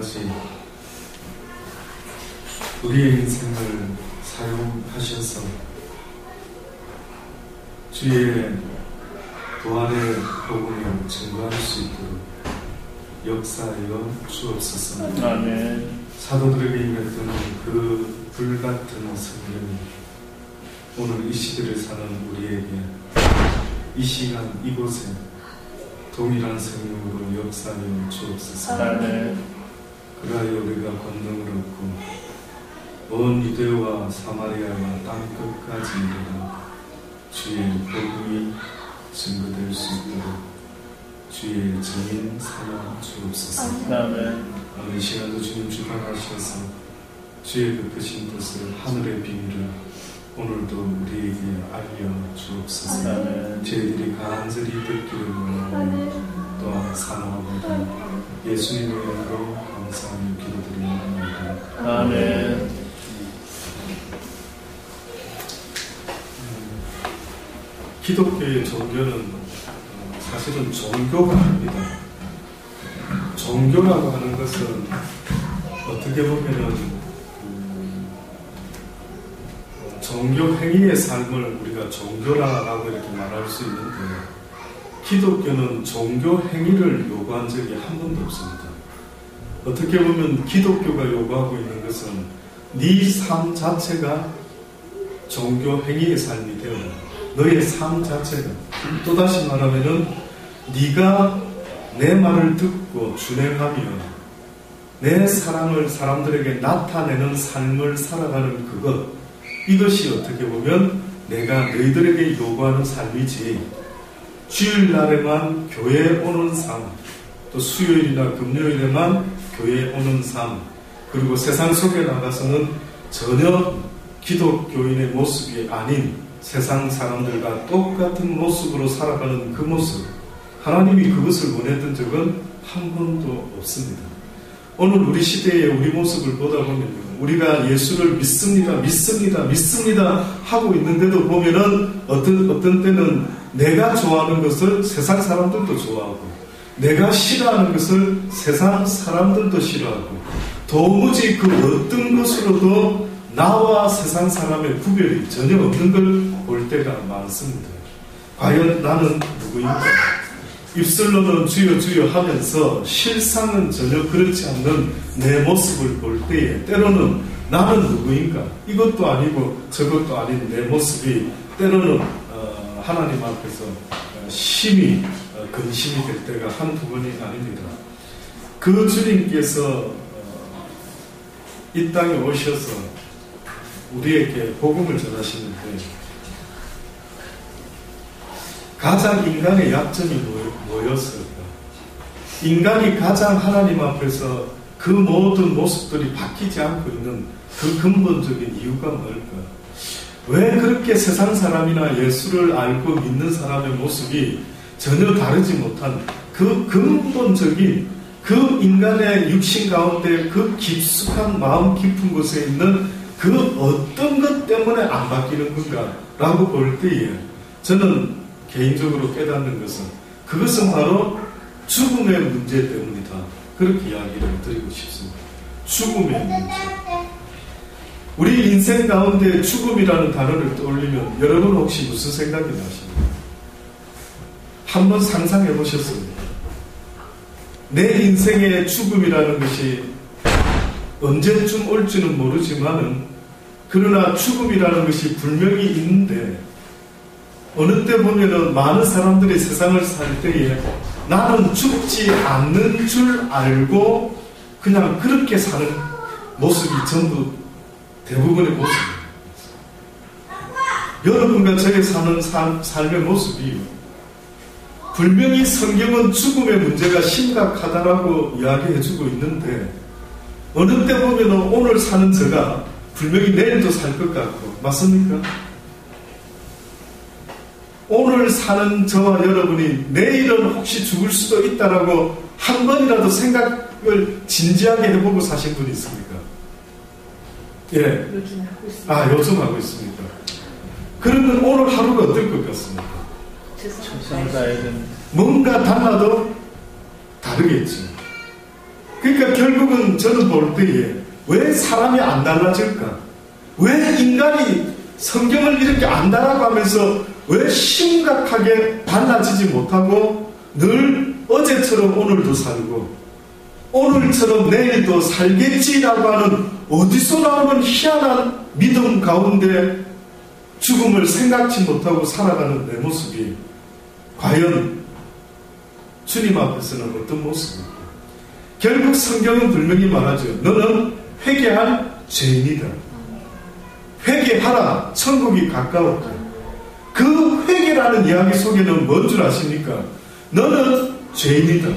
때까지 우리의 인생을 사용하셔서 주의 부활의 복음을 증거할 수 있도록 역사하여 주옵소서. 아멘. 사도들에게 임했던 그 불같은 성령이 오늘 이 시대를 사는 우리에게 이 시간 이곳에 동일한 성령으로 역사하여 주옵소서. 아멘. 그리하여 우리가 권능을 얻고 온 유대와 사마리아와 땅 끝까지 이르러 주의 복음이 증거될 수 있도록 주의 증인 삼아 주옵소서. 아멘. 이 시간도 주님 주관하셔서 주의 그 크신 뜻을 하늘의 비밀을 오늘도 우리에게 알려 주옵소서. 아멘. 저희들이 간절히 듣기를 원하고 또한 사모하고 예수님의 이름으로 감사하며 기도드립니다. 아멘. 기독교의 종교는 사실은 종교가 아닙니다. 종교라고 하는 것은 어떻게 보면은 종교 행위의 삶을 우리가 종교라고 이렇게 말할 수 있는데, 기독교는 종교 행위를 요구한 적이 한 번도 없습니다. 어떻게 보면 기독교가 요구하고 있는 것은 네 삶 자체가 종교 행위의 삶이 되어 너의 삶 자체가, 또다시 말하면은 네가 내 말을 듣고 준행하며 내 사랑을 사람들에게 나타내는 삶을 살아가는 그것, 이것이 어떻게 보면 내가 너희들에게 요구하는 삶이지, 주일날에만 교회에 오는 삶, 또 수요일이나 금요일에만 교회에 오는 삶, 그리고 세상 속에 나가서는 전혀 기독교인의 모습이 아닌 세상 사람들과 똑같은 모습으로 살아가는 그 모습, 하나님이 그것을 원했던 적은 한 번도 없습니다. 오늘 우리 시대의 우리 모습을 보다 보면 우리가 예수를 믿습니다 하고 있는데도 보면은 어떤 때는 내가 좋아하는 것을 세상 사람들도 좋아하고, 내가 싫어하는 것을 세상 사람들도 싫어하고, 도무지 그 어떤 것으로도 나와 세상 사람의 구별이 전혀 없는 걸 볼 때가 많습니다. 과연 나는 누구인가? 입술로는 주여 주여 하면서 실상은 전혀 그렇지 않는 내 모습을 볼 때에 때로는 나는 누구인가? 이것도 아니고 저것도 아닌 내 모습이 때로는 하나님 앞에서 심히 근심이 될 때가 한두 번이 아닙니다. 그 주님께서 이 땅에 오셔서 우리에게 복음을 전하시는데, 가장 인간의 약점이 뭐였을까? 인간이 가장 하나님 앞에서 그 모든 모습들이 바뀌지 않고 있는 그 근본적인 이유가 뭘까? 왜 그렇게 세상 사람이나 예수를 알고 믿는 사람의 모습이 전혀 다르지 못한 그 근본적인 그 인간의 육신 가운데 그 깊숙한 마음 깊은 곳에 있는 그 어떤 것 때문에 안 바뀌는 건가? 라고 볼 때에 저는 개인적으로 깨닫는 것은 그것은 바로 죽음의 문제 때문이다. 그렇게 이야기를 드리고 싶습니다. 죽음의 문제. 우리 인생 가운데 죽음이라는 단어를 떠올리면 여러분 혹시 무슨 생각이 나십니까? 한번 상상해 보셨습니까? 내 인생의 죽음이라는 것이 언제쯤 올지는 모르지만은, 그러나 죽음이라는 것이 분명히 있는데, 어느 때 보면은 많은 사람들이 세상을 살 때에 나는 죽지 않는 줄 알고 그냥 그렇게 사는 모습이 전부 대부분의 모습입니다. 여러분과 저의 사는 삶의 모습이 분명히 성경은 죽음의 문제가 심각하다라고 이야기해주고 있는데, 어느 때 보면 오늘 사는 저가 분명히 내일도 살 것 같고, 맞습니까? 오늘 사는 저와 여러분이 내일은 혹시 죽을 수도 있다라고 한 번이라도 생각을 진지하게 해보고 사신 분이 있습니까? 예. 요즘 하고 있습니다. 요즘 하고 있습니까? 그러면 오늘 하루가 어떨 것 같습니까? 최선을 다해야 됩니다. 뭔가 달라도 다르겠지. 그러니까 결국은 저는 볼 때에 왜 사람이 안 달라질까? 왜 인간이 성경을 이렇게 안다라고 하면서 왜 심각하게 달라지지 못하고 늘 어제처럼 오늘도 살고 오늘처럼 내일도 살겠지라고 하는 어디서 나오는 희한한 믿음 가운데 죽음을 생각지 못하고 살아가는 내 모습이 과연 주님 앞에서는 어떤 모습일까? 결국 성경은 분명히 말하죠. 너는 회개할 죄인이다. 회개하라. 천국이 가까웠다. 그 회개라는 이야기 속에는 뭔 줄 아십니까? 너는 죄인이다.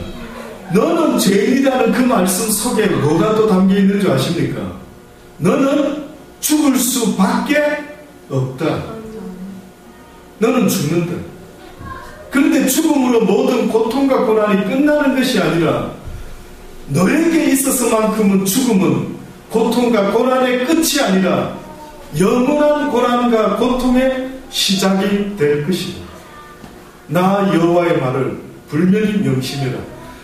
너는 죄인이라는 그 말씀 속에 뭐가 또 담겨 있는 줄 아십니까? 너는 죽을 수밖에 없다. 너는 죽는다. 그런데 죽음으로 모든 고통과 고난이 끝나는 것이 아니라 너에게 있어서만큼은 죽음은 고통과 고난의 끝이 아니라 영원한 고난과 고통의 시작이 될 것이다. 나 여호와의 말을 불면히 명심해라.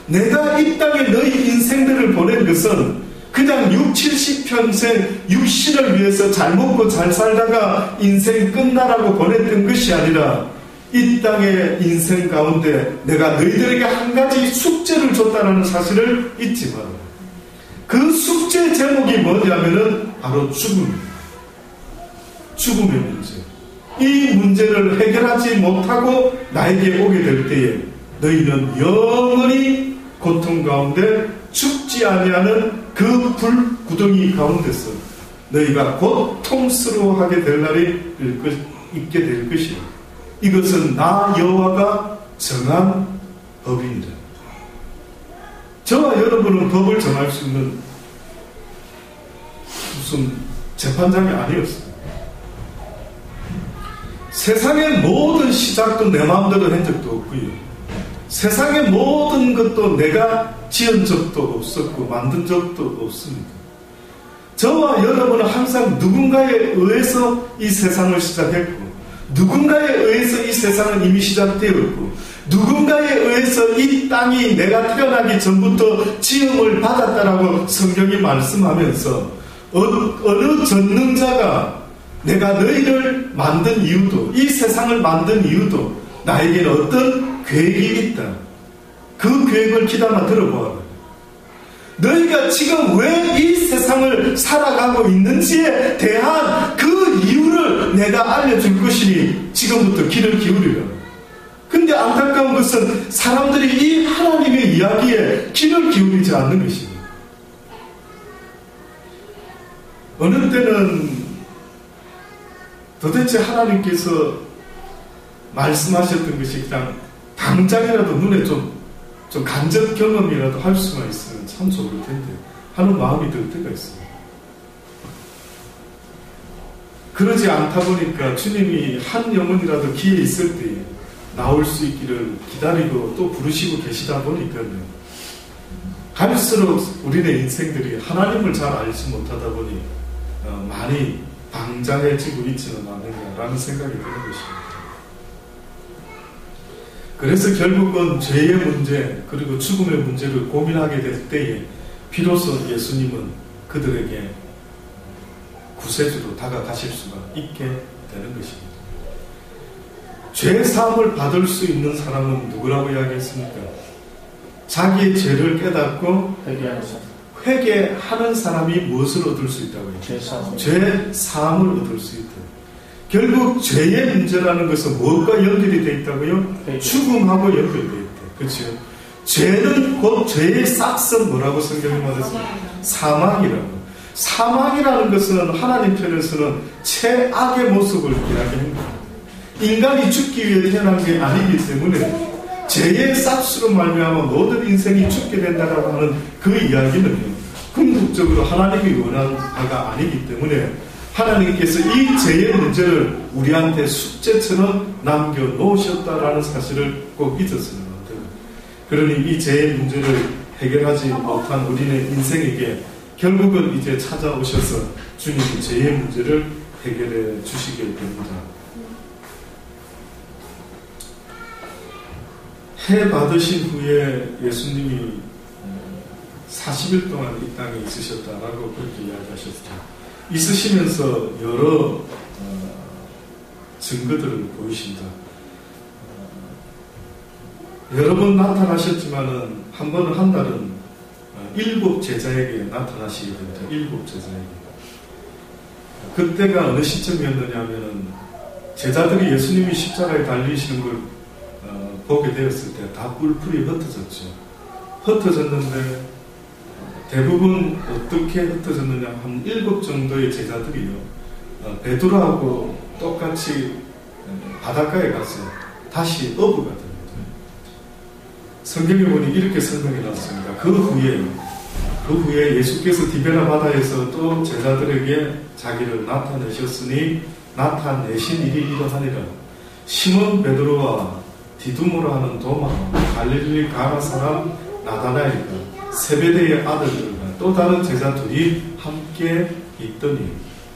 내가 이 땅에 너희 인생들을 보낸 것은 그냥 60, 70평생 육신을 위해서 잘 먹고 잘 살다가 인생 끝나라고 보냈던 것이 아니라 이 땅의 인생 가운데 내가 너희들에게 한 가지 숙제를 줬다는 사실을 잊지 마라. 그 숙제 제목이 뭐냐면은 바로 죽음입니다. 죽음의 문제. 이 문제를 해결하지 못하고 나에게 오게 될 때에 너희는 영원히 고통 가운데 죽지 아니하는 그 불구덩이 가운데서 너희가 고통스러워하게 될 날이 있게 될 것이다. 이것은 나 여호와가 정한 법입니다. 저와 여러분은 법을 정할 수 있는 무슨 재판장이 아니었습니다. 세상의 모든 시작도 내 마음대로 한 적도 없고요. 세상의 모든 것도 내가 지은 적도 없었고 만든 적도 없습니다. 저와 여러분은 항상 누군가에 의해서 이 세상을 시작했고 누군가에 의해서 이 세상은 이미 시작되었고 누군가에 의해서 이 땅이 내가 태어나기 전부터 지음을 받았다라고 성경이 말씀하면서 어느 전능자가 내가 너희를 만든 이유도 이 세상을 만든 이유도 나에게는 어떤 계획이 있다. 그 계획을 귀담아 들어보아라. 너희가 지금 왜 이 세상을 살아가고 있는지에 대한 그 이유를 내가 알려줄 것이니 지금부터 귀를 기울이라. 근데 안타까운 것은 사람들이 이 하나님의 이야기에 귀를 기울이지 않는 것입니다. 어느 때는 도대체 하나님께서 말씀하셨던 것이 그냥 당장이라도 눈에 좀 간접 경험이라도 할 수가 있으면 참 좋을 텐데 하는 마음이 들 때가 있습니다. 그러지 않다 보니까 주님이 한 영혼이라도 기회 있을 때 나올 수 있기를 기다리고 또 부르시고 계시다 보니까요. 갈수록 우리의 인생들이 하나님을 잘 알지 못하다 보니 많이 방장해지고 있지는 않는가라는 생각이 드는 것입니다. 그래서 결국은 죄의 문제 그리고 죽음의 문제를 고민하게 될 때에 비로소 예수님은 그들에게 구세주로 다가가실 수가 있게 되는 것입니다. 죄 사함을 받을 수 있는 사람은 누구라고 이야기했습니까? 자기의 죄를 깨닫고 회개하는 사람이 무엇을 얻을 수 있다고 했죠? 죄 사함을 얻을 수 있다. 결국 죄의 문제라는 것은 무엇과 연결이 되어 있다고요? 죽음하고 연결되어 있다. 그렇죠? 죄는 곧 죄의 싹은 뭐라고 성경이 말했습니까? 사망이라고. 사망이라는 것은 하나님 편에서는 최악의 모습을 이야기합니다. 인간이 죽기 위해 태어난 게 아니기 때문에 죄의 싹수로 말미암아 모든 인생이 죽게 된다고 하는 그 이야기는요, 궁극적으로 하나님이 원하는 바가 아니기 때문에 하나님께서 이 죄의 문제를 우리한테 숙제처럼 남겨놓으셨다라는 사실을 꼭 잊어서는 안 돼요. 그러니 이 죄의 문제를 해결하지 못한 우리의 인생에게 결국은 이제 찾아오셔서 주님이 죄의 문제를 해결해 주시게 됩니다. 해 받으신 후에 예수님이 40일 동안 이 땅에 있으셨다라고 그렇게 이야기하셨죠. 있으시면서 여러 증거들을 보이신다. 여러 번 나타나셨지만은 한 번은 한 달은 7 제자에게 나타나시게 됩니다. 7 제자에게. 그때가 어느 시점이었느냐 하면은 제자들이 예수님이 십자가에 달리시는 걸 보게 되었을 때 다 뿔풀이 흩어졌죠. 흩어졌는데 대부분 어떻게 흩어졌느냐 한 7 정도의 제자들이요. 베드로하고 똑같이 바닷가에 가서 다시 어부가 됩니다. 성경에 보니 이렇게 설명해 놨습니다. 그 후에 예수께서 디베라 바다에서 또 제자들에게 자기를 나타내셨으니 나타내신 일이 이러하니라. 시몬 베드로와 디두모라 하는 도마, 갈릴리 가나 사람 나다나엘과 세베대의 아들들과 또 다른 제자 둘이 함께 있더니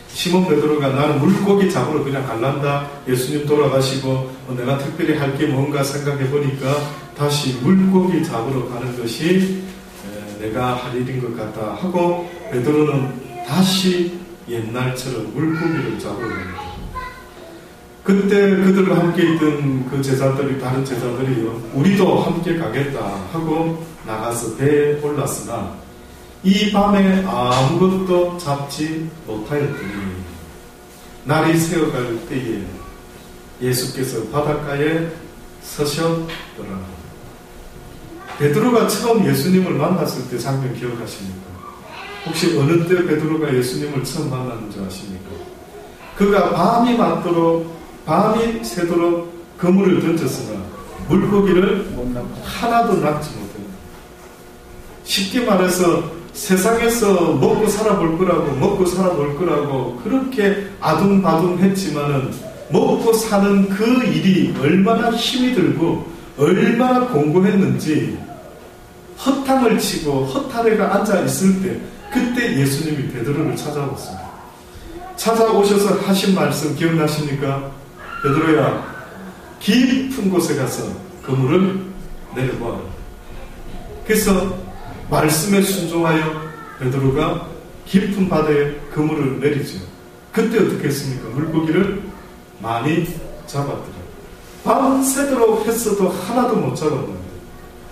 시몬 베드로가 나는 물고기 잡으러 그냥 갈란다. 예수님 돌아가시고 내가 특별히 할 게 뭔가 생각해 보니까 다시 물고기 잡으러 가는 것이 내가 할 일인 것 같다 하고 베드로는 다시 옛날처럼 물고기를 잡으러 갑니다. 그때 그들과 함께 있던 그 제자들이 다른 제자들이요 우리도 함께 가겠다 하고 나가서 배에 올랐으나 이 밤에 아무것도 잡지 못하였더니 날이 새어갈 때에 예수께서 바닷가에 서셨더라. 베드로가 처음 예수님을 만났을 때 장면 기억하십니까? 혹시 어느 때 베드로가 예수님을 처음 만났는지 아십니까? 그가 밤이 새도록 그물을 던졌으나 물고기를 하나도 낚지 못해요. 쉽게 말해서 세상에서 먹고 살아볼 거라고 그렇게 아둥바둥했지만은 먹고 사는 그 일이 얼마나 힘이 들고 얼마나 공고했는지 허탕을 치고 허탈해가 앉아 있을 때 그때 예수님이 베드로를 찾아왔습니다. 찾아오셔서 하신 말씀 기억나십니까? 베드로야, 깊은 곳에 가서 그물을 내려보아라. 그래서 말씀에 순종하여 베드로가 깊은 바다에 그물을 내리죠. 그때 어떻게 했습니까? 물고기를 많이 잡았더라. 밤새도록 했어도 하나도 못 잡았는데.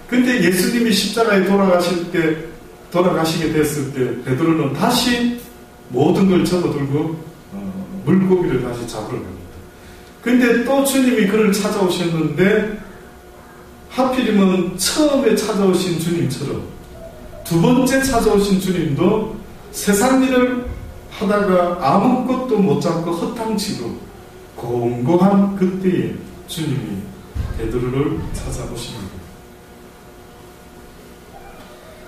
근데 예수님이 십자가에 돌아가시게 됐을 때 베드로는 다시 모든 걸 접어들고 물고기를 다시 잡으러 갑니다. 근데 또 주님이 그를 찾아오셨는데 하필이면 처음에 찾아오신 주님처럼 두 번째 찾아오신 주님도 세상 일을 하다가 아무것도 못 잡고 허탕치고 공고한 그때에 주님이 베드로를 찾아오십니다.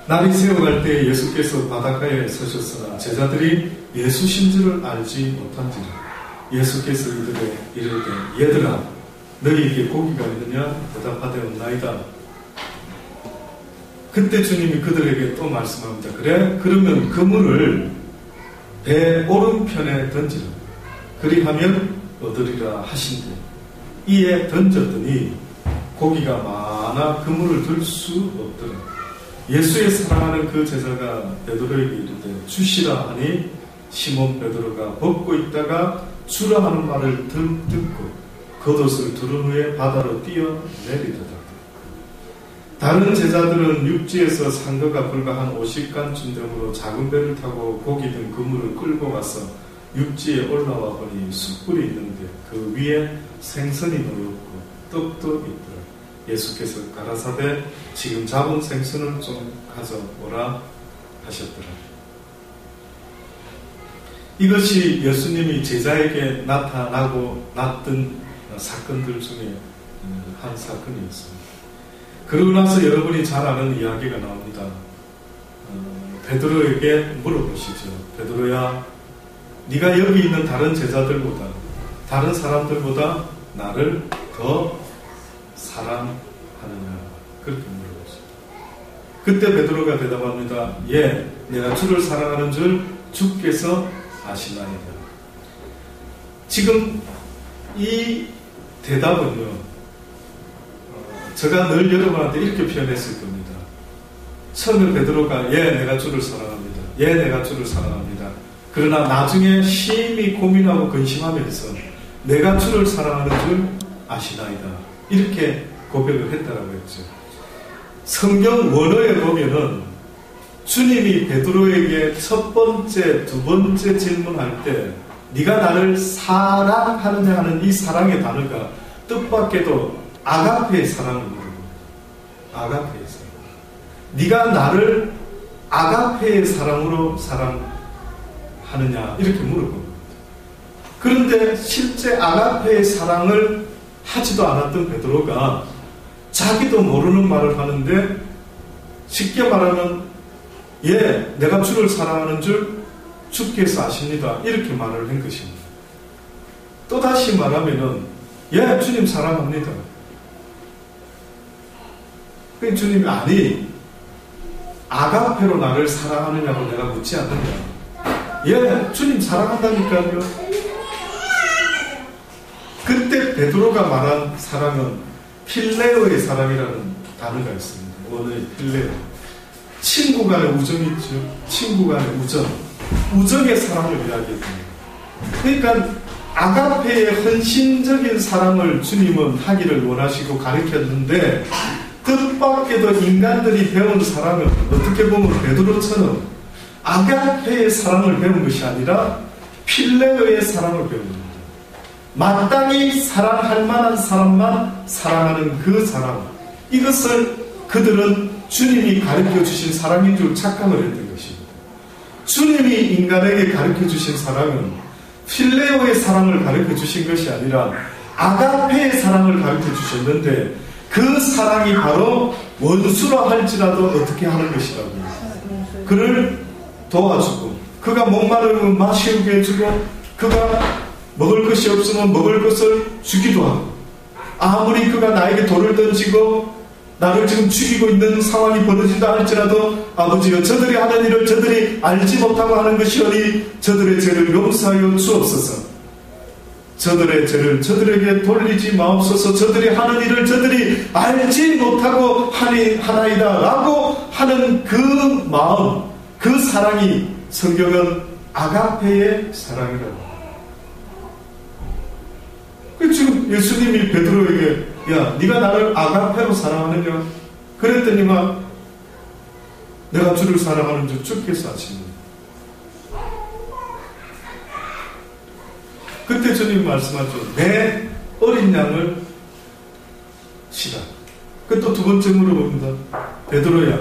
날이 새어갈 때 예수께서 바닷가에 서셨으나 제자들이 예수신 줄을 알지 못한지라. 예수께서 이들에게 이르되 얘들아 너희에게 고기가 있느냐 대답하되 없나이다. 그때 주님이 그들에게 또 말씀합니다. 그래 그러면 그물을 배 오른편에 던지라. 그리하면 얻으리라 하신대. 이에 던졌더니 고기가 많아 그물을 들 수 없더라. 예수의 사랑하는 그 제자가 베드로에게 이르되 주시라 하니 시몬 베드로가 벗고 있다가 주라 하는 말을 듣고 겉옷을 두른 후에 바다로 뛰어내리더라. 다른 제자들은 육지에서 산 거가 불과 한 50간쯤 되므로 작은 배를 타고 고기 든 그물을 끌고 와서 육지에 올라와 보니 숯불이 있는데 그 위에 생선이 놓였고 떡도 있더라. 예수께서 가라사대 지금 잡은 생선을 좀 가져오라 하셨더라. 이것이 예수님이 제자에게 났던 사건들 중에 한 사건이었습니다. 그러고 나서 여러분이 잘 아는 이야기가 나옵니다. 베드로에게 물어보시죠. 베드로야, 네가 여기 있는 다른 제자들보다 다른 사람들보다 나를 더 사랑하느냐? 그렇게 물어보시죠. 그때 베드로가 대답합니다. 예, 내가 주를 사랑하는 줄 주께서 아시나이다. 지금 이 대답은요, 제가 늘 여러분한테 이렇게 표현했을 겁니다. 처음에 베드로가 내가 주를 사랑합니다. 내가 주를 사랑합니다. 그러나 나중에 심히 고민하고 근심하면서 내가 주를 사랑하는 줄 아시나이다. 이렇게 고백을 했다라고 했죠. 성경 원어에 보면은 주님이 베드로에게 첫 번째, 두 번째 질문할 때 네가 나를 사랑하느냐 하는 이 사랑의 단어가 뜻밖에도 아가페의 사랑을 물어봅니다. 아가페의 사랑. 네가 나를 아가페의 사랑으로 사랑하느냐 이렇게 물어봅니다. 그런데 실제 아가페의 사랑을 하지도 않았던 베드로가 자기도 모르는 말을 하는데 쉽게 말하면 내가 주를 사랑하는 줄 주께서 아십니다. 이렇게 말을 한 것입니다. 또다시 말하면은 주님 사랑합니다. 그 주님이 아니 아가페로 나를 사랑하느냐고 내가 묻지 않느냐. 주님 사랑한다니까요. 그때 베드로가 말한 사랑은 필레오의 사랑이라는 단어가 있습니다. 원어의 필레오. 친구 간의 우정이 있죠. 친구 간의 우정. 우정의 사랑을 이야기합니다. 그러니까 아가페의 헌신적인 사랑을 주님은 하기를 원하시고 가르쳤는데 뜻밖에도 인간들이 배운 사랑은 어떻게 보면 베드로처럼 아가페의 사랑을 배운 것이 아니라 필레오의 사랑을 배운 겁니다. 마땅히 사랑할 만한 사람만 사랑하는 그 사랑, 이것을 그들은 주님이 가르쳐 주신 사랑인 줄 착각을 했던 것입니다. 주님이 인간에게 가르쳐 주신 사랑은 필레오의 사랑을 가르쳐 주신 것이 아니라 아가페의 사랑을 가르쳐 주셨는데 그 사랑이 바로 원수라 할지라도 어떻게 하는 것이라고요. 그를 도와주고 그가 목마르면 마시게 해주고 그가 먹을 것이 없으면 먹을 것을 주기도 하고 아무리 그가 나에게 돌을 던지고 나를 지금 죽이고 있는 상황이 벌어진다 할지라도 아버지여 저들이 하는 일을 저들이 알지 못하고 하는 것이오니 저들의 죄를 용서하여 주옵소서. 저들의 죄를 저들에게 돌리지 마옵소서. 저들이 하는 일을 저들이 알지 못하고 하나이다 라고 하는 그 마음, 그 사랑이 성경은 아가페의 사랑이라고. 지금 예수님이 베드로에게 네가 나를 아가페로 사랑하느냐? 그랬더니만 내가 주를 사랑하는 줄 주께서 아십니다. 그때 주님 말씀하죠. 내 어린 양을 치라. 그 또 두 번째 물어봅니다. 베드로야,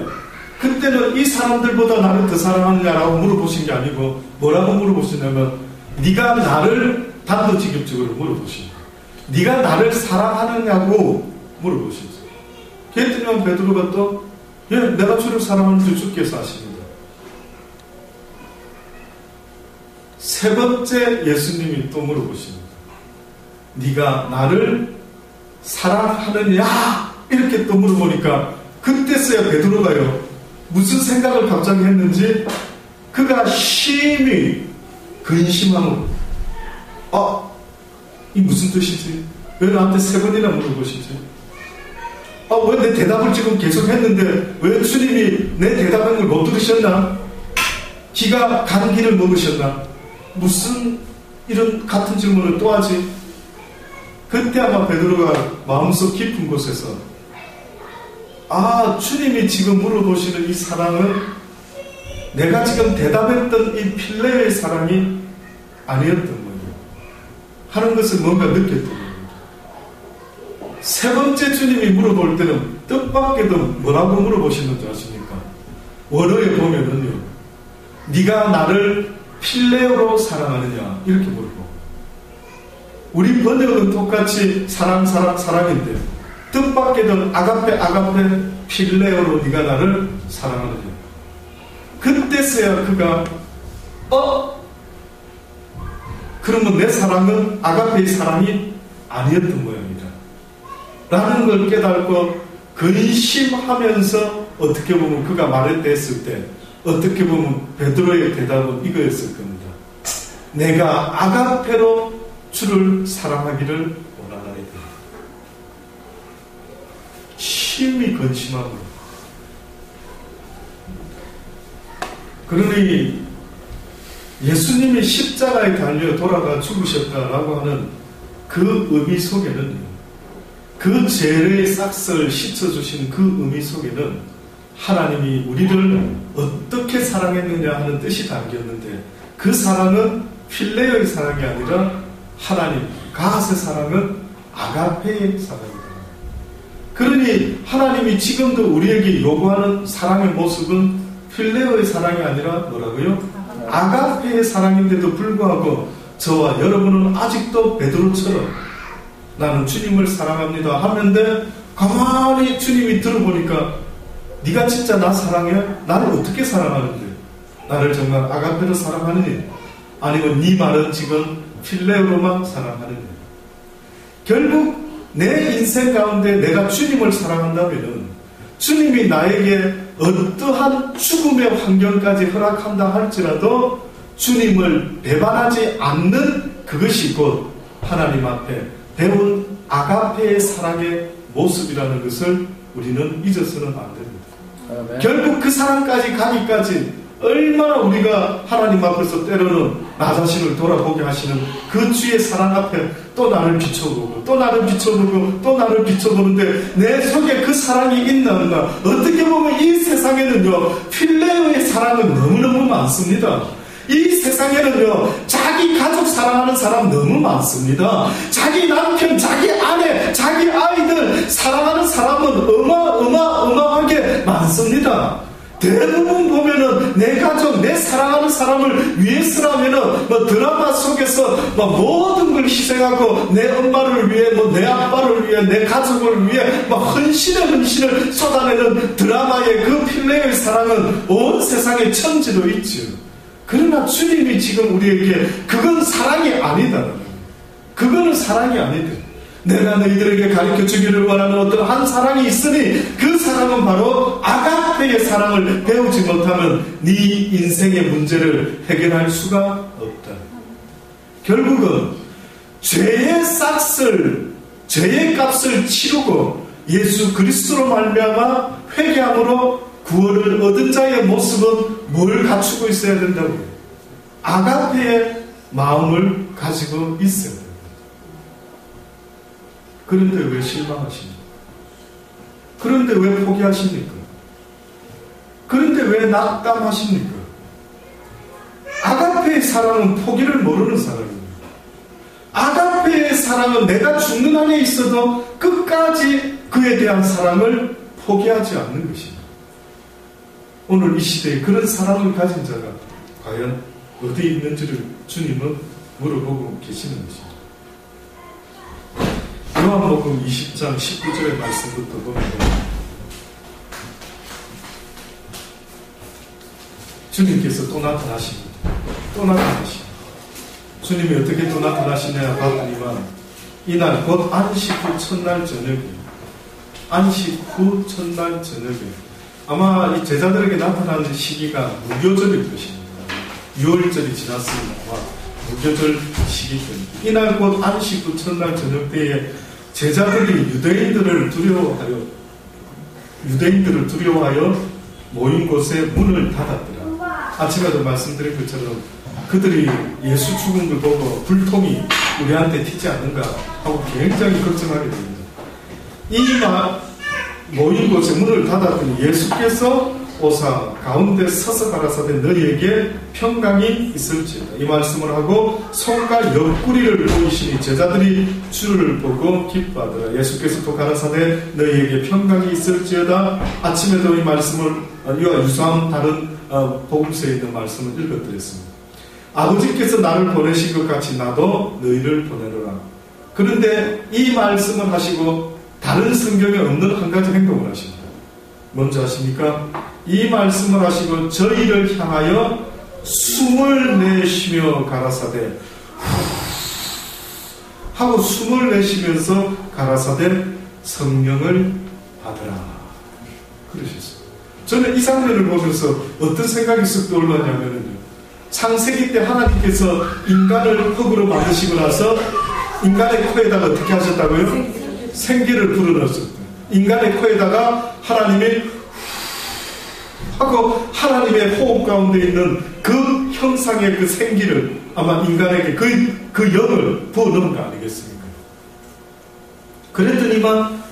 그때는 이 사람들보다 나를 더 사랑하느냐라고 물어보신 게 아니고 뭐라고 물어보시냐면 네가 나를 단도직입적으로 물어보십니다. 네가 나를 사랑하느냐고 물어보시죠. 그랬더니 베드로가 또 내가 주를 사랑하는 줄 주께서 아십니다. 세 번째 예수님이 또 물어보십니다. 네가 나를 사랑하느냐? 이렇게 또 물어보니까 그때서야 베드로가요 무슨 생각을 갑자기 했는지 그가 심히 근심하고 이 무슨 뜻이지? 왜 나한테 세 번이나 물어보시지? 왜 내 대답을 지금 계속 했는데 왜 주님이 내 대답한 걸 못 들으셨나? 기가 감기를 먹으셨나? 무슨 이런 같은 질문을 또 하지? 그때 아마 베드로가 마음속 깊은 곳에서 주님이 지금 물어보시는 이 사랑은 내가 지금 대답했던 이 필레의 사랑이 아니었던 거예요. 하는 것을 뭔가 느꼈던 거예요. 세 번째 주님이 물어볼 때는 뜻밖에도 뭐라고 물어보시는 줄 아십니까? 원어에 보면은요, 네가 나를 필레오로 사랑하느냐 이렇게 물어보고, 우리 번역은 똑같이 사랑인데 뜻밖에도 아가페 필레오로 네가 나를 사랑하느냐. 그때서야 그가 그러면 내 사랑은 아가페의 사랑이 아니었던 모양이다 라는 걸 깨닫고 근심하면서 어떻게 보면 그가 말했을 때 어떻게 보면 베드로의 대답은 이거였을 겁니다. 내가 아가페로 주를 사랑하기를 원하나이다. 심히 근심하고 그러니 예수님이 십자가에 달려 돌아가 죽으셨다라고 하는 그 의미 속에는, 그 죄의 싹을 씻어주신 그 의미 속에는 하나님이 우리를 어떻게 사랑했느냐 하는 뜻이 담겼는데, 그 사랑은 필레오의 사랑이 아니라 하나님, 가스의 사랑은 아가페의 사랑입니다. 그러니 하나님이 지금도 우리에게 요구하는 사랑의 모습은 필레오의 사랑이 아니라 뭐라고요? 아가페의 사랑인데도 불구하고 저와 여러분은 아직도 베드로처럼 나는 주님을 사랑합니다 하는데, 가만히 주님이 들어보니까 네가 진짜 나 사랑해? 나를 어떻게 사랑하는데? 나를 정말 아가페로 사랑하느니? 아니면 네 말은 지금 필레오로만 사랑하느니? 결국 내 인생 가운데 내가 주님을 사랑한다면 주님이 나에게 어떠한 죽음의 환경까지 허락한다 할지라도 주님을 배반하지 않는 그것이 곧 하나님 앞에 배운 아가페의 사랑의 모습이라는 것을 우리는 잊어서는 안 됩니다. 아멘. 결국 그 사랑까지 가기까지 얼마나 우리가 하나님 앞에서 때로는 나 자신을 돌아보게 하시는 그 주의 사랑 앞에 또 나를 비춰보고 또 나를 비춰보고 또 나를 비춰보는데 내 속에 그 사랑이 있나 없나. 어떻게 보면 이 세상에는요, 필레오의 사랑은 너무너무 많습니다. 이 세상에는요, 자기 가족 사랑하는 사람 너무 많습니다. 자기 남편, 자기 아내, 자기 아이들 사랑하는 사람은 어마어마하게 많습니다. 대부분 보면은 내 가족, 내 사랑하는 사람을 위해서라면은 뭐 드라마 속에서 뭐 모든 걸 희생하고 내 엄마를 위해, 뭐 내 아빠를 위해, 내 가족을 위해 뭐 헌신을 쏟아내는 드라마의 그 필레오의 사랑은 온 세상에 천지로 있죠. 그러나 주님이 지금 우리에게 그건 사랑이 아니다. 그거는 사랑이 아니다. 내가 너희들에게 가르쳐 주기를 원하는 어떤 한 사랑이 있으니 그 사랑은 바로 아가페의 사랑을 배우지 못하면 네 인생의 문제를 해결할 수가 없다. 결국은 죄의 싹을, 죄의 값을 치르고 예수 그리스도로 말미암아 회개함으로 구원을 얻은 자의 모습은 뭘 갖추고 있어야 된다고요? 아가페의 마음을 가지고 있어야 됩니다. 그런데 왜 실망하십니까? 그런데 왜 포기하십니까? 그런데 왜 낙담하십니까? 아가페의 사랑은 포기를 모르는 사랑입니다. 아가페의 사랑은 내가 죽는 한에 있어도 끝까지 그에 대한 사랑을 포기하지 않는 것입니다. 오늘 이 시대에 그런 사랑을 가진 자가 과연 어디에 있는지를 주님은 물어보고 계시는 것입니다. 요한복음 20장 19절의 말씀부터 보면 주님께서 또 나타나십니다. 또 나타나십니다. 주님이 어떻게 또 나타나시냐 봤더니만 이날 곧 안식 후 첫날 저녁에, 안식 후 첫날 저녁에 아마 이 제자들에게 나타나는 시기가 무교절일 것입니다. 6월절이 지났습니다. 아마 무교절 시기 때문에 이날 곧 안식 후 첫날 저녁 때에 제자들이 유대인들을 두려워하여 모인 곳에 문을 닫았더라. 아침에도 말씀드린 것처럼 그들이 예수 죽은 걸 보고 불통이 우리한테 튀지 않는가 하고 굉장히 걱정하게 됩니다. 이 모인 곳에 문을 닫았더니 예수께서 오사 가운데 서서 가라사대 너희에게 평강이 있을지어다. 이 말씀을 하고 손과 옆구리를 보이시니 제자들이 주를 보고 기뻐하더라. 예수께서 또 가라사대 너희에게 평강이 있을지어다. 아침에도 이 말씀을 이와 유사한 다른 복음서에 있는 말씀을 읽어드렸습니다. 아버지께서 나를 보내신 것 같이 나도 너희를 보내노라. 그런데 이 말씀을 하시고 다른 성경에 없는 한 가지 행동을 하십니다. 뭔지 아십니까? 이 말씀을 하시고 저희를 향하여 숨을 내쉬며 가라사대 하고 숨을 내쉬면서 가라사대 성령을 받으라 그러셨어요. 저는 이 장면을 보면서 어떤 생각이 쓱 떠올랐냐면요, 창세기 때 하나님께서 인간을 흙으로 만드시고 나서 인간의 코에다가 어떻게 하셨다고요? 생기를 불어넣었어요. 인간의 코에다가 하나님이 하고 하나님의 호흡 가운데 있는 그 형상의 그 생기를 아마 인간에게 그 영을 부어넣은 거 아니겠습니까? 그랬더니만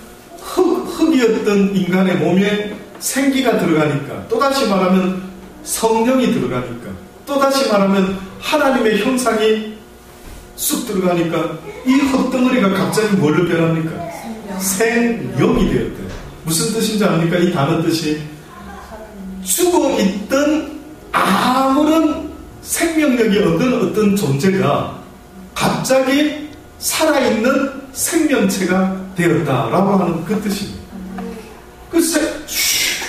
흙이었던 인간의 몸에 생기가 들어가니까, 또다시 말하면 성령이 들어가니까, 또다시 말하면 하나님의 형상이 쑥 들어가니까 이 흙덩어리가 갑자기 뭘로 변합니까? 생영이 되었대. 무슨 뜻인지 압니까? 이 단어 뜻이 죽어있던 아무런 생명력이 없는 어떤 존재가 갑자기 살아있는 생명체가 되었다라고 하는 그 뜻입니다. 글쎄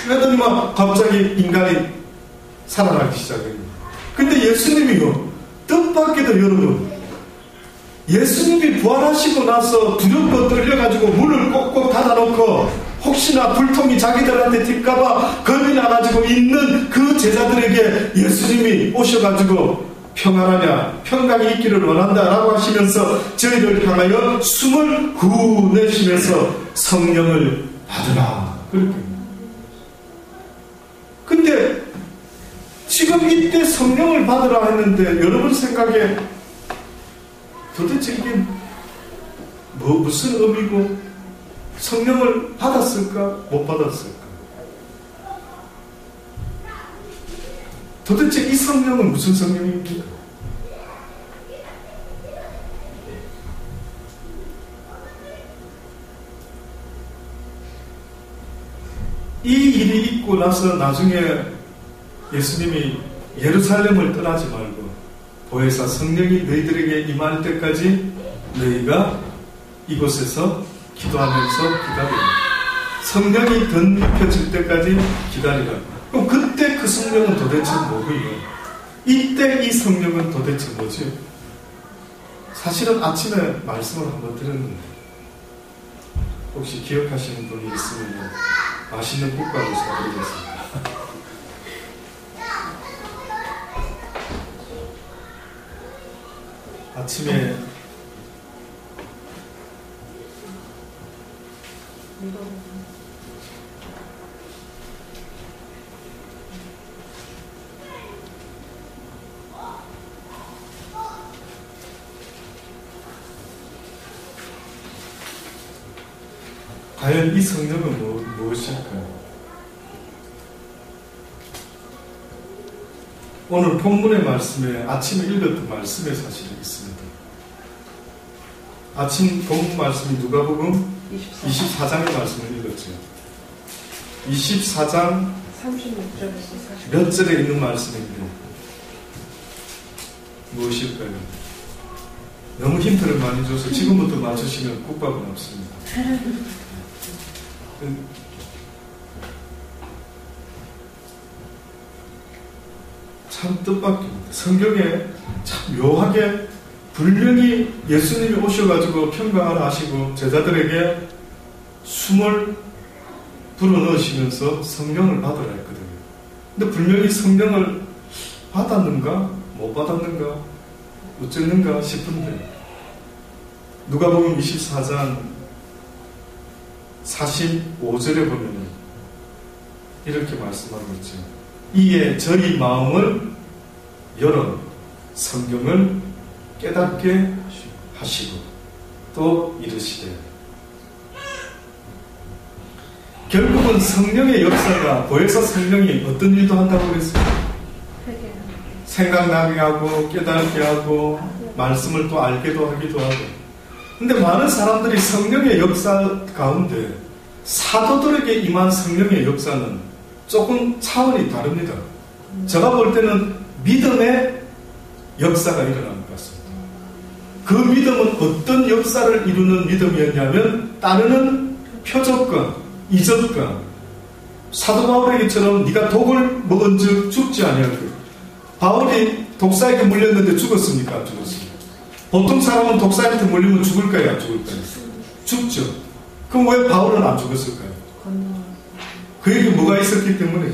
그러더니 막 갑자기 인간이 살아나기 시작합니다. 근데 예수님이요, 뜻밖에도 여러분, 예수님이 부활하시고 나서 두렵고 떨려가지고 문을 꼭꼭 닫아놓고 혹시나 불통이 자기들한테 튈까봐 겁이 나가지고 있는 그 제자들에게 예수님이 오셔가지고 평안하냐, 평강이 있기를 원한다라고 하시면서 저희를 향하여 숨을 후 내쉬면서 성령을 받으라, 그렇게. 근데 지금 이때 성령을 받으라 했는데 여러분 생각에 도대체 이게 무슨 의미고, 성령을 받았을까 못 받았을까? 도대체 이 성령은 무슨 성령입니까? 이 일이 있고 나서 나중에 예수님이 예루살렘을 떠나지 말고 보혜사 성령이 너희들에게 임할 때까지 너희가 이곳에서 기도하면서 기다리라. 성령이 덧입혀질 때까지 기다리라. 그럼 그때 그 성령은 도대체 뭐고요? 이때 이 성령은 도대체 뭐지? 사실은 아침에 말씀을 한번 드렸는데 혹시 기억하시는 분이 있으면 맛있는 국밥을 사드리겠습니다. 아침에 과연 이 성령은 무엇일까요? 오늘 본문의 말씀에, 아침에 읽었던 말씀에 사실이 있습니다. 아침 본문 말씀이 누가복음 24장의 말씀을 읽었죠. 24장 36절에서 몇 절에 있는 말씀인데 무엇일까요? 너무 힌트를 많이 줘서 지금부터 맞추시면 국밥은 없습니다. 참 뜻밖입니다. 성경에 참 묘하게 분명히 예수님이 오셔가지고 평강하라 하시고 제자들에게 숨을 불어넣으시면서 성령을 받으라 했거든요. 근데 분명히 성령을 받았는가 못 받았는가 어쨌는가 싶은데 누가복음 24장 45절에 보면 이렇게 말씀하고 있죠. 이에 저희 마음을 열어 성경을 깨닫게 하시고 또 이르시되, 결국은 성령의 역사가, 보혜사 성령이 어떤 일도 한다고 그랬습니다. 생각나게 하고 깨닫게 하고 말씀을 또 알게도 하기도 하고. 근데 많은 사람들이 성령의 역사 가운데 사도들에게 임한 성령의 역사는 조금 차원이 다릅니다. 제가 볼 때는 믿음의 역사가 일어나는 것 같습니다. 그 믿음은 어떤 역사를 이루는 믿음이었냐면 따르는 표적과 이적과 사도 바울에게처럼 네가 독을 먹은 즉 죽지 아니하고, 바울이 독사에게 물렸는데 죽었습니까? 안 죽었습니까? 보통 사람은 독사한테 물리면 죽을까요? 안 죽을까요? 죽죠. 그럼 왜 바울은 안 죽었을까요? 그에게 뭐가 있었기 때문에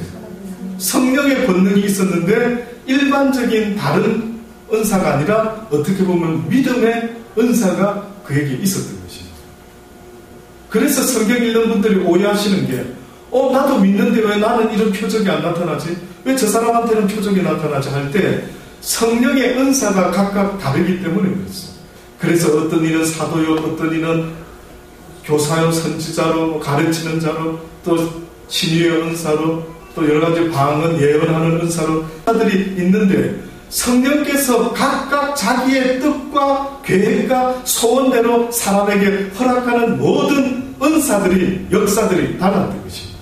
성령의 권능이 있었는데 일반적인 다른 은사가 아니라 어떻게 보면 믿음의 은사가 그에게 있었던 것입니다. 그래서 성경 읽는 분들이 오해하시는 게 나도 믿는데 왜 나는 이런 표적이 안 나타나지? 왜 저 사람한테는 표적이 나타나지? 할 때 성령의 은사가 각각 다르기 때문에 그렇습니다. 그래서 어떤 이는 사도요, 어떤 이는 교사요, 선지자로, 가르치는 자로, 또 신유의 은사로, 또 여러 가지 방언, 예언하는 은사로 사들이 있는데 성령께서 각각 자기의 뜻과 계획과 소원대로 사람에게 허락하는 모든 은사들이, 역사들이 달랐던 것입니다.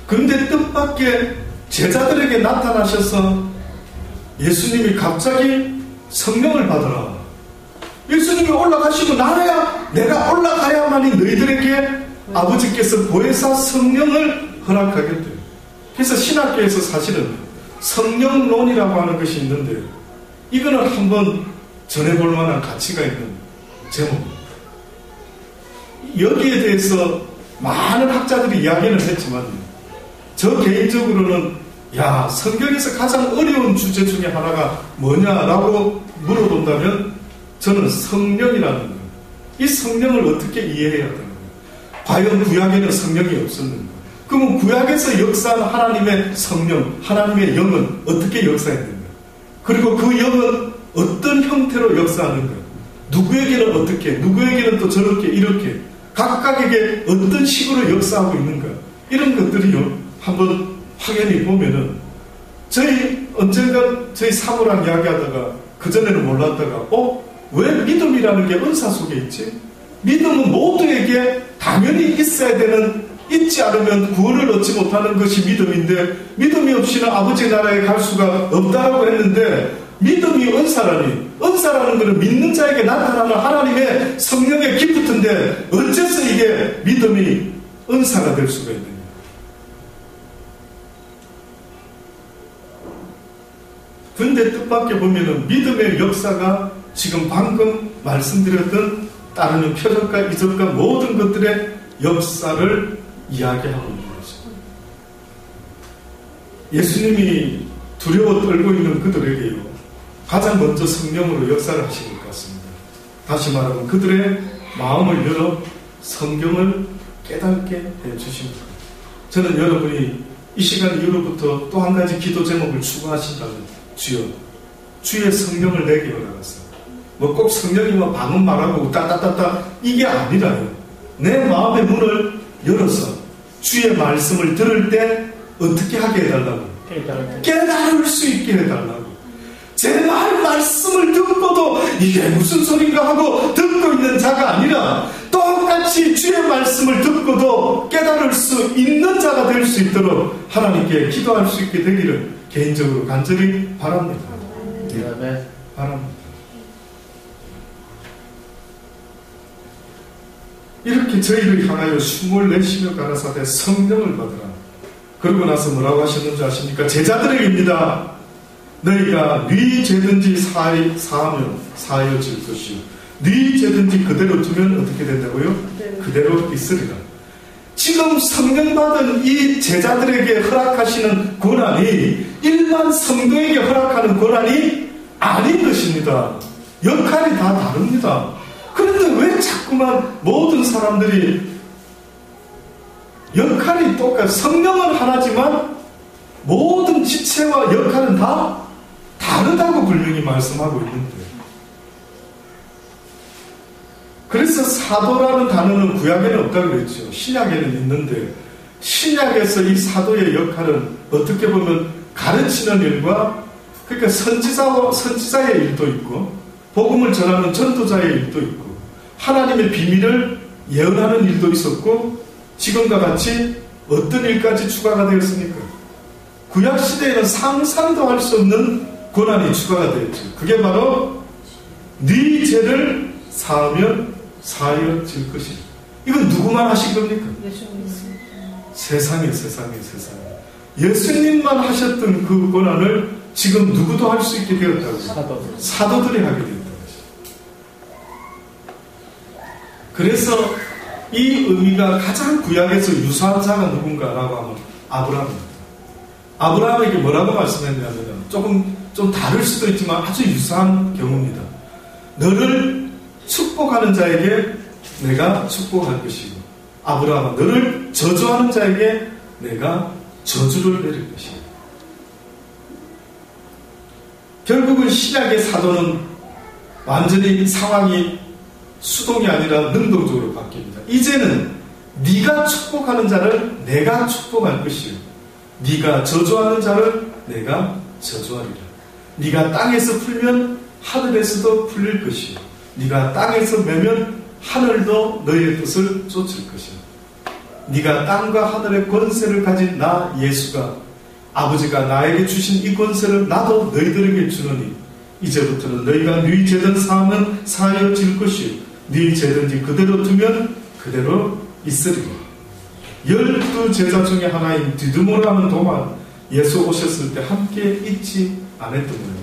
그런데 뜻밖의 제자들에게 나타나셔서 예수님이 갑자기 성령을 받으라. 예수님이 올라가시고 내가 올라가야만이 너희들에게 아버지께서 보혜사 성령을 허락하겠대. 그래서 신학교에서 사실은 성령론이라고 하는 것이 있는데 이거는 한번 전해볼 만한 가치가 있는 제목입니다. 여기에 대해서 많은 학자들이 이야기는 했지만 저 개인적으로는 성경에서 가장 어려운 주제 중에 하나가 뭐냐라고 물어본다면 저는 성령이라는 거예요. 이 성령을 어떻게 이해해야 되는 거예요? 과연 구약에는 성령이 없었는가? 그러면 구약에서 역사한 하나님의 성령, 하나님의 영은 어떻게 역사했는가? 그리고 그 영은 어떤 형태로 역사하는가? 누구에게는 어떻게, 누구에게는 또 저렇게, 이렇게 각각에게 어떤 식으로 역사하고 있는가? 이런 것들이요, 한번 확연히 보면은 언젠가 저희 사모랑 이야기하다가 그전에는 몰랐다가 왜 믿음이라는 게 은사 속에 있지? 믿음은 모두에게 당연히 있어야 되는, 있지 않으면 구원을 얻지 못하는 것이 믿음인데 믿음이 없이는 아버지 나라에 갈 수가 없다라고 했는데 믿음이 은사라니, 은사라는 것은 믿는 자에게 나타나는 하나님의 성령의 기프트인데 어째서 이게 믿음이 은사가 될 수가 있느냐? 근데 뜻밖의 보면은 믿음의 역사가 지금 방금 말씀드렸던 따르는 표적과 이적과 모든 것들의 역사를 이야기하고 있는 것입니다. 예수님이 두려워 떨고 있는 그들에게요, 가장 먼저 성령으로 역사를 하신 것 같습니다. 다시 말하면 그들의 마음을 열어 성경을 깨닫게 해주십니다. 저는 여러분이 이 시간 이후로부터 또 한 가지 기도 제목을 추구하신다면 주여, 주의 성령을 내게 허락하소서. 꼭 성령이면 방언 말하고 따따따따 이게 아니라요. 내 마음의 문을 열어서 주의 말씀을 들을 때 어떻게 하게 해달라고? 깨달을 수 있게 해달라고. 제 말씀을 듣고도 이게 무슨 소린가 하고 듣고 있는 자가 아니라 똑같이 주의 말씀을 듣고도 깨달을 수 있는 자가 될 수 있도록 하나님께 기도할 수 있게 되기를 개인적으로 간절히 바랍니다. 네. 바랍니다. 이렇게 저희를 향하여 숨을 내쉬며 가라사대 성령을 받으라. 그러고 나서 뭐라고 하셨는지 아십니까? 제자들에게입니다. 너희가 네 죄든지 사하여질 것이요, 네 죄든지 그대로 두면 어떻게 된다고요? 그대로 있으리라. 지금 성령 받은 이 제자들에게 허락하시는 권한이 일반 성도에게 허락하는 권한이 아닌 것입니다. 역할이 다 다릅니다. 그런데 왜 자꾸만 모든 사람들이 역할이 성령은 하나지만 모든 지체와 역할은 다 다르다고 분명히 말씀하고 있는데, 그래서 사도라는 단어는 구약에는 없다고 그랬죠. 신약에는 있는데 신약에서 이 사도의 역할은 어떻게 보면 가르치는 일과, 그러니까 선지자의 일도 있고 복음을 전하는 전도자의 일도 있고 하나님의 비밀을 예언하는 일도 있었고, 지금과 같이 어떤 일까지 추가가 되었습니까? 구약시대에는 상상도 할 수 없는 권한이 추가가 되었죠. 그게 바로 네 죄를 사하면 사하여질 것이다. 이건 누구만 하신 겁니까? 세상에. 예수님만 하셨던 그 권한을 지금 누구도 할 수 있게 되었다고. 사도들이 하게 되었다고. 그래서 이 의미가 가장 구약에서 유사한 자가 누군가라고 하면 아브라함입니다. 아브라함에게 뭐라고 말씀했냐면, 좀 다를 수도 있지만 아주 유사한 경우입니다. 너를 축복하는 자에게 내가 축복할 것이고 아브라함아 너를 저주하는 자에게 내가 저주를 내릴 것이야. 결국은 신약의 사도는 완전히 상황이 수동이 아니라 능동적으로 바뀝니다. 이제는 네가 축복하는 자를 내가 축복할 것이요 네가 저주하는 자를 내가 저주하리라. 네가 땅에서 풀면 하늘에서도 풀릴 것이요 네가 땅에서 매면 하늘도 너희의 뜻을 쫓을 것이요 네가 땅과 하늘의 권세를 가진 나 예수가 아버지가 나에게 주신 이 권세를 나도 너희들에게 주노니 이제부터는 너희가 네 죄든 사하면 사하여질 것이요 네 죄든지 그대로 두면 그대로 있으리라. 12 제자 중에 하나인 디두모라는 도마 예수 오셨을 때 함께 있지 않았던 거예요.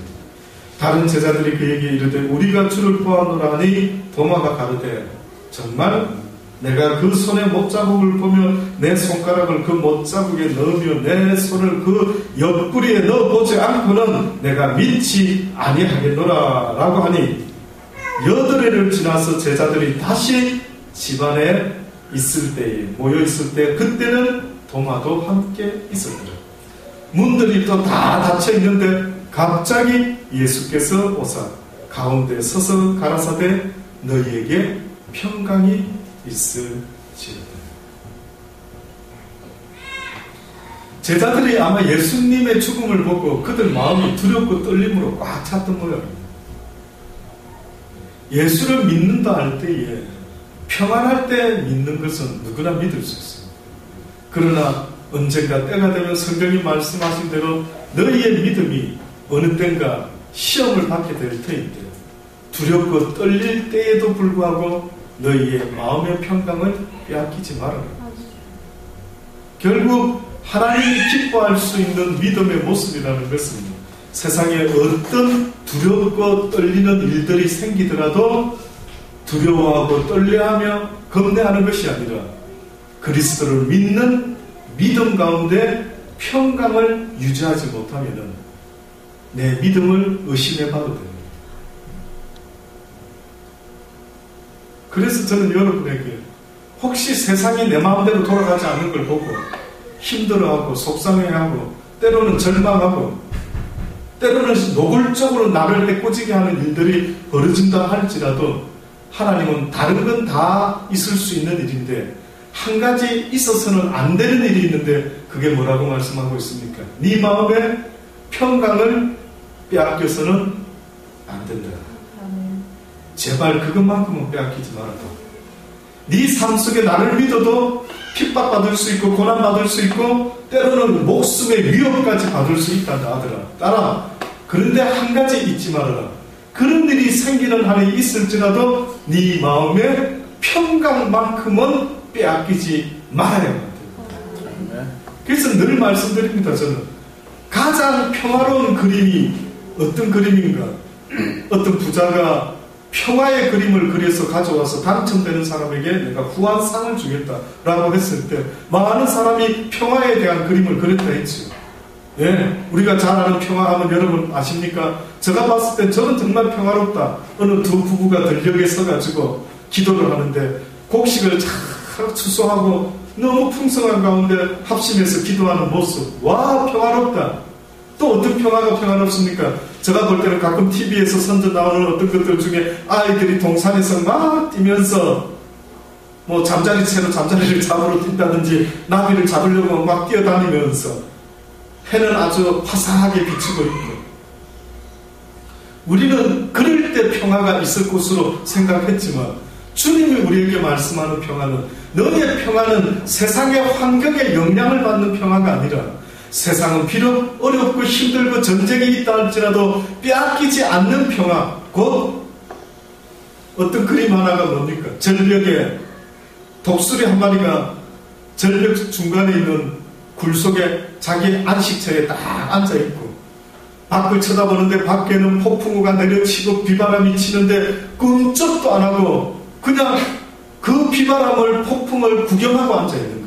다른 제자들이 그에게 이르되 우리가 주를 보았노라 하니 도마가 가로되 정말 내가 그 손의 못자국을 보며 내 손가락을 그 못자국에 넣으며 내 손을 그 옆구리에 넣어보지 않고는 내가 믿지 아니하겠노라 라고 하니 8회를 지나서 제자들이 다시 집안에 있을 때에 모여 있을 때 그때는 도마도 함께 있었더라. 문들이 또 다 닫혀 있는데 갑자기 예수께서 오사 가운데 서서 가라사대 너희에게 평강이 있을지어다. 제자들이 아마 예수님의 죽음을 보고 그들 마음이 두렵고 떨림으로 꽉 찼던 모양입니다. 예수를 믿는다 할 때에 평안할 때 믿는 것은 누구나 믿을 수 있습니다. 그러나 언젠가 때가 되면 성경이 말씀하신 대로 너희의 믿음이 어느 때인가 시험을 받게 될 터인데 두렵고 떨릴 때에도 불구하고 너희의 마음의 평강을 빼앗기지 말아라. 결국 하나님이 기뻐할 수 있는 믿음의 모습이라는 것은 세상에 어떤 두렵고 떨리는 일들이 생기더라도 두려워하고 떨려하며 겁내하는 것이 아니라 그리스도를 믿는 믿음 가운데 평강을 유지하지 못하면 내 믿음을 의심해봐도 됩니다. 그래서 저는 여러분에게 혹시 세상이 내 마음대로 돌아가지 않는 걸 보고 힘들어하고 속상해하고 때로는 절망하고 때로는 노골적으로 나를 해코지게 하는 일들이 벌어진다 할지라도 하나님은 다른 건 다 있을 수 있는 일인데 한 가지 있어서는 안 되는 일이 있는데 그게 뭐라고 말씀하고 있습니까? 네 마음의 평강을 빼앗겨서는 안 된다. 제발 그것만큼은 빼앗기지 말아라. 네 삶 속에 나를 믿어도 핍박받을 수 있고 고난받을 수 있고 때로는 목숨의 위협까지 받을 수 있단다 아들아 딸아. 그런데 한 가지 잊지 말아라. 그런 일이 생기는 한이 있을지라도 네 마음의 평강만큼은 빼앗기지 말아야 합니다. 그래서 늘 말씀드립니다. 저는 가장 평화로운 그림이 어떤 그림인가? 어떤 부자가 평화의 그림을 그려서 가져와서 당첨되는 사람에게 내가 후한상을 주겠다라고 했을 때 많은 사람이 평화에 대한 그림을 그렸다 했죠. 예, 우리가 잘 아는 평화하면 여러분 아십니까? 제가 봤을 때 저는 정말 평화롭다. 어느 두 부부가 들녘에 서가지고 기도를 하는데 곡식을 잘 추수하고 너무 풍성한 가운데 합심해서 기도하는 모습. 와, 평화롭다. 또 어떤 평화가 평화롭습니까? 제가 볼 때는 가끔 TV에서 선전 나오는 어떤 것들 중에 아이들이 동산에서 막 뛰면서 뭐 잠자리채로 잠자리를 잡으러 뛴다든지 나비를 잡으려고 막 뛰어다니면서 해는 아주 화사하게 비치고 있고 우리는 그럴 때 평화가 있을 것으로 생각했지만 주님이 우리에게 말씀하는 평화는 너의 평화는 세상의 환경에 영향을 받는 평화가 아니라 세상은 비록 어렵고 힘들고 전쟁이 있다 할지라도 빼앗기지 않는 평화 곧 어떤 그림 하나가 뭡니까? 전력에 독수리 한 마리가 전력 중간에 있는 굴 속에 자기 안식처에 딱 앉아있고 밖을 쳐다보는데 밖에는 폭풍우가 내려치고 비바람이 치는데 끔찍도 안 하고 그냥 그 비바람을 폭풍을 구경하고 앉아있는 거예요.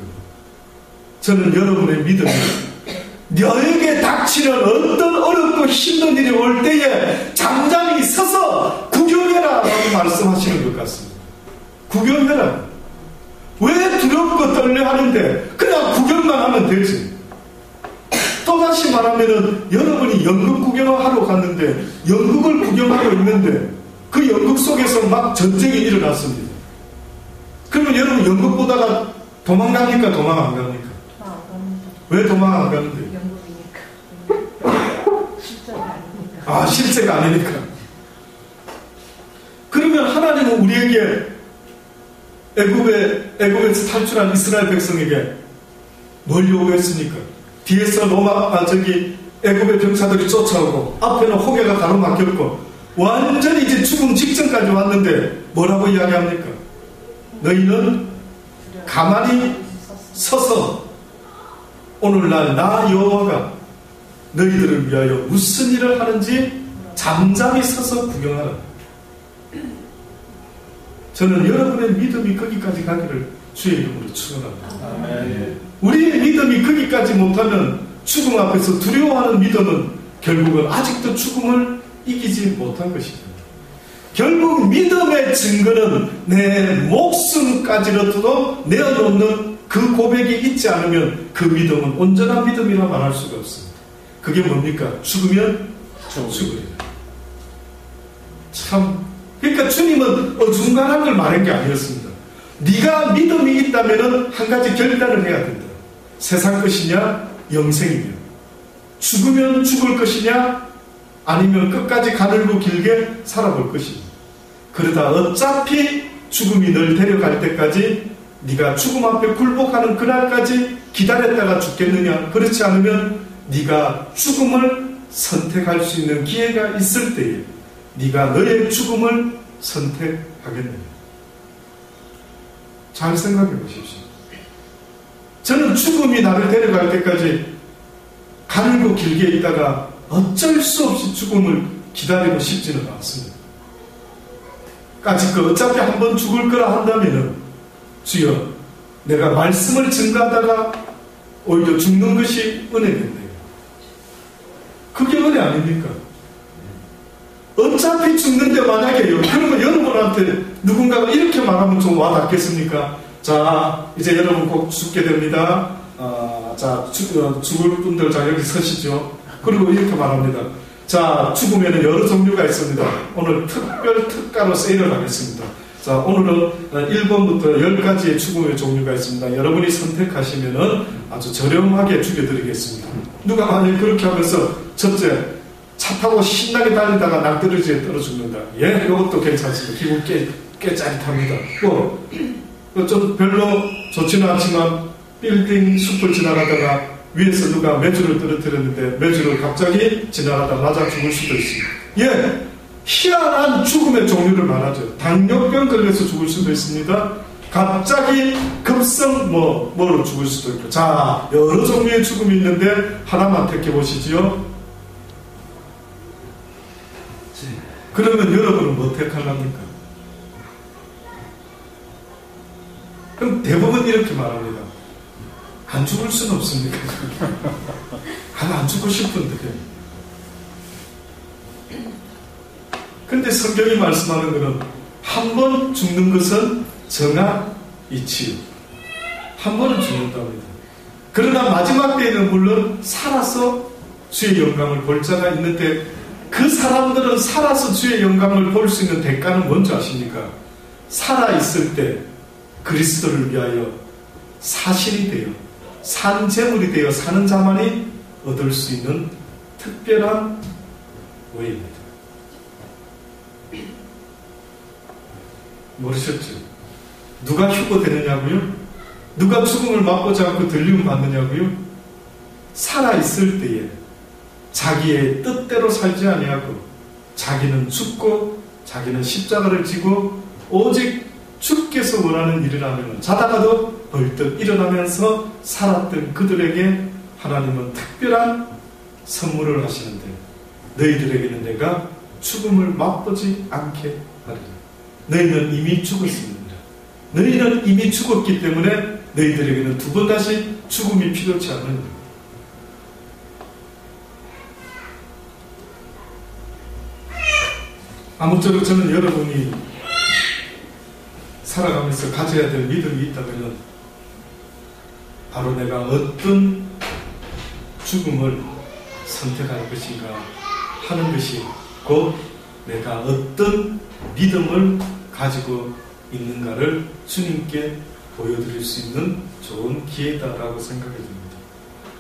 저는 여러분의 믿음이 너에게 닥치는 어떤 어렵고 힘든 일이 올 때에 잠잠히 서서 구경해라 라고 말씀하시는 것 같습니다. 구경해라. 왜 두렵고 두렵고 떨려하는데 그냥 구경만 하면 되지. 또다시 말하면은 여러분이 연극 구경하러 갔는데 연극을 구경하고 있는데 그 연극 속에서 막 전쟁이 일어났습니다. 그러면 여러분 연극 보다가 도망갑니까? 도망 안 갑니까? 안 갑니다. 왜 도망 안 가는데? 연극이니까. 실제가 아니니까. 실제가 아니니까. 그러면 하나님은 우리에게 애굽에서 탈출한 이스라엘 백성에게 뭘 요구했습니까? 뒤에서 애굽의 병사들이 쫓아오고 앞에는 호계가 가로막혔고 완전히 이제 죽음 직전까지 왔는데 뭐라고 이야기합니까? 너희는 가만히 서서 오늘날 나 여호와가 너희들을 위하여 무슨 일을 하는지 잠잠히 서서 구경하라. 저는 여러분의 믿음이 거기까지 가기를 주의 이름으로 축원합니다. 우리의 믿음이 거기까지 못하면 죽음 앞에서 두려워하는 믿음은 결국은 아직도 죽음을 이기지 못한 것입니다. 결국 믿음의 증거는 내 목숨까지로도 내어놓는 그 고백이 있지 않으면 그 믿음은 온전한 믿음이라 말할 수가 없습니다. 그게 뭡니까? 죽으면 죽으리라. 참, 그러니까 주님은 어중간한 걸 말한 게 아니었습니다. 네가 믿음이 있다면 한 가지 결단을 해야 된다. 세상 것이냐 영생이냐, 죽으면 죽을 것이냐 아니면 끝까지 가늘고 길게 살아볼 것이냐. 그러다 어차피 죽음이 널 데려갈 때까지 네가 죽음 앞에 굴복하는 그날까지 기다렸다가 죽겠느냐, 그렇지 않으면 네가 죽음을 선택할 수 있는 기회가 있을 때에 네가 너의 죽음을 선택하겠느냐. 잘 생각해 보십시오. 저는 죽음이 나를 데려갈 때까지 가늘고 길게 있다가 어쩔 수 없이 죽음을 기다리고 싶지는 않습니다. 까짓 어차피 한번 죽을 거라 한다면은 주여 내가 말씀을 증거하다가 오히려 죽는 것이 은혜겠네요. 그게 은혜 아닙니까? 어차피 죽는데 만약에요, 그러면 여러분한테 누군가가 이렇게 말하면 좀 와닿겠습니까? 자, 이제 여러분 곧 죽게 됩니다. 죽을 분들 자 여기 서시죠. 그리고 이렇게 말합니다. 자, 죽으면 여러 종류가 있습니다. 오늘 특별 특가로 세일을 하겠습니다. 자, 오늘은 1번부터 10가지의 죽음의 종류가 있습니다. 여러분이 선택하시면은 아주 저렴하게 죽여드리겠습니다. 누가 만약 그렇게 하면서 첫째, 차 타고 신나게 달리다가 낭떠러지에 떨어 죽는다. 예, 이것도 괜찮습니다. 기분 꽤 짜릿합니다. 좀 별로 좋지는 않지만 빌딩 숲을 지나가다가 위에서 누가 매주를 떨어뜨렸는데 매주를 갑자기 지나가다 맞아 죽을 수도 있습니다. 예, 희한한 죽음의 종류를 말하죠. 당뇨병 걸려서 죽을 수도 있습니다. 갑자기 급성 뭐로 죽을 수도 있고. 자, 여러 종류의 죽음이 있는데 하나만 택해 보시지요. 그러면 여러분은 뭐 택하랍니까? 그럼 대부분 이렇게 말합니다. 안 죽을 수는 없습니까? 안 죽고 싶은데. 근데 성경이 말씀하는 것은 한 번 죽는 것은 정한 이치요. 한 번은 죽는답니다. 그러나 마지막 때에는 물론 살아서 주의 영광을 볼 자가 있는데 그 사람들은 살아서 주의 영광을 볼 수 있는 대가는 뭔지 아십니까? 살아있을 때 그리스도를 위하여 사신이 되어 산재물이 되어 사는 자만이 얻을 수 있는 특별한 오해입니다. 모르셨죠? 누가 휴거되느냐고요? 누가 죽음을 맛보지 않고 들림을 받느냐고요? 살아있을 때에 자기의 뜻대로 살지 아니하고 자기는 죽고 자기는 십자가를 지고 오직 주께서 원하는 일을 하면 자다가도 벌떡 일어나면서 살았던 그들에게 하나님은 특별한 선물을 하시는데 너희들에게는 내가 죽음을 맛보지 않게 하리라. 너희는 이미 죽었습니다. 너희는 이미 죽었기 때문에 너희들에게는 두 번 다시 죽음이 필요치 않은. 아무쪼록 저는 여러분이 살아가면서 가져야 될 믿음이 있다면 바로 내가 어떤 죽음을 선택할 것인가 하는 것이 곧 내가 어떤 믿음을 가지고 있는가를 주님께 보여드릴 수 있는 좋은 기회다라고 생각이 듭니다.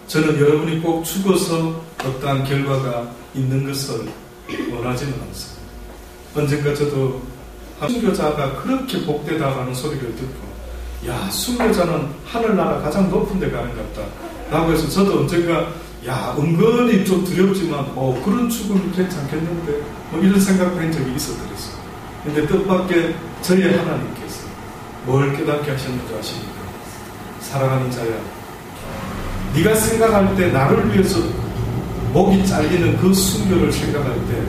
저는 여러분이 꼭 죽어서 어떠한 결과가 있는 것을 원하지는 않습니다. 언젠가 저도 순교자가 그렇게 복되다라는 소리를 듣고, 야, 순교자는 하늘나라 가장 높은 데 가는 것 같다 라고 해서 저도 언젠가 야, 은근히 좀 두렵지만 그런 죽음이 괜찮겠는데 이런 생각을 한 적이 있었더랬어요. 근데 뜻밖의 저희 하나님께서 뭘 깨닫게 하셨는지 아십니까? 사랑하는 자야, 네가 생각할 때 나를 위해서 목이 잘리는 그 순교를 생각할 때,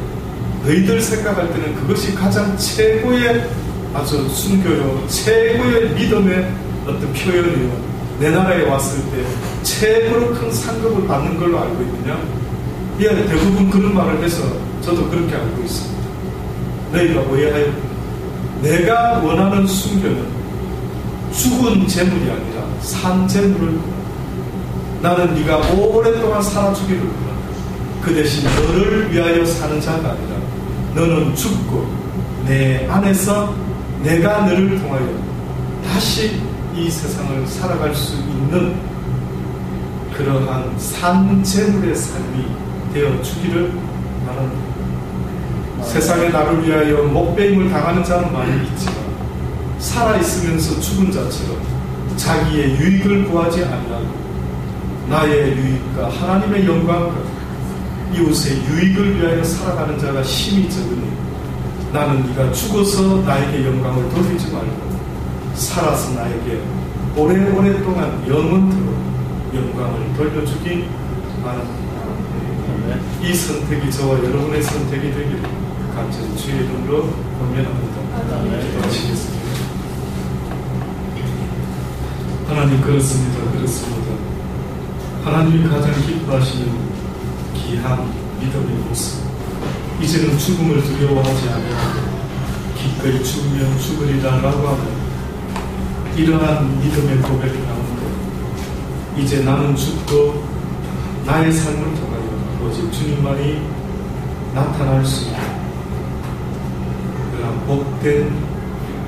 너희들 생각할 때는 그것이 가장 최고의 아주 순교요, 최고의 믿음의 어떤 표현이요, 내 나라에 왔을 때 최고로 큰 상급을 받는 걸로 알고 있느냐? 예, 대부분 그런 말을 해서 저도 그렇게 알고 있습니다. 너희가 오해하였구나. 내가 원하는 순교는 죽은 재물이 아니라 산 재물을, 나는 네가 오랫동안 살아주기를 원한다. 그 대신 너를 위하여 사는 자가 아니라 너는 죽고 내 안에서 내가 너를 통하여 다시 이 세상을 살아갈 수 있는 그러한 산 재물의 삶이 되어주기를 바랍니다. 세상에 나를 위하여 목배임을 당하는 자는 많이 있지만 살아있으면서 죽은 자처럼 자기의 유익을 구하지 아니하고 나의 유익과 하나님의 영광과 이웃의 유익을 위하여 살아가는 자가 심히 적으니 나는 네가 죽어서 나에게 영광을 돌리지 말고 살아서 나에게 오래오랫동안 영원토록 영광을 돌려주기 바랍니다. 이 선택이 저와 여러분의 선택이 되기를 간절히 주의 이름으로 권면합니다. 기도하시겠습니다. 하나님, 그렇습니다. 하나님이 가장 기뻐하시는 귀한 믿음의 모습, 이제는 죽음을 두려워하지 않으며 기꺼이 죽으면 죽으리라 라고 하는 이러한 믿음의 고백 가운데 이제 나는 죽고 나의 삶을 통하여 오직 주님만이 나타날 수 있는 그런 복된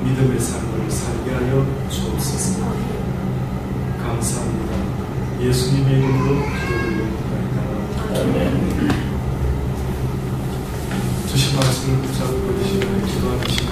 믿음의 삶을 살게 하여 주옵소서. 감사합니다. 예수님의 이름으로 기도드립니다. 아멘. 주신 말씀을 붙잡고 계시며 기도하시며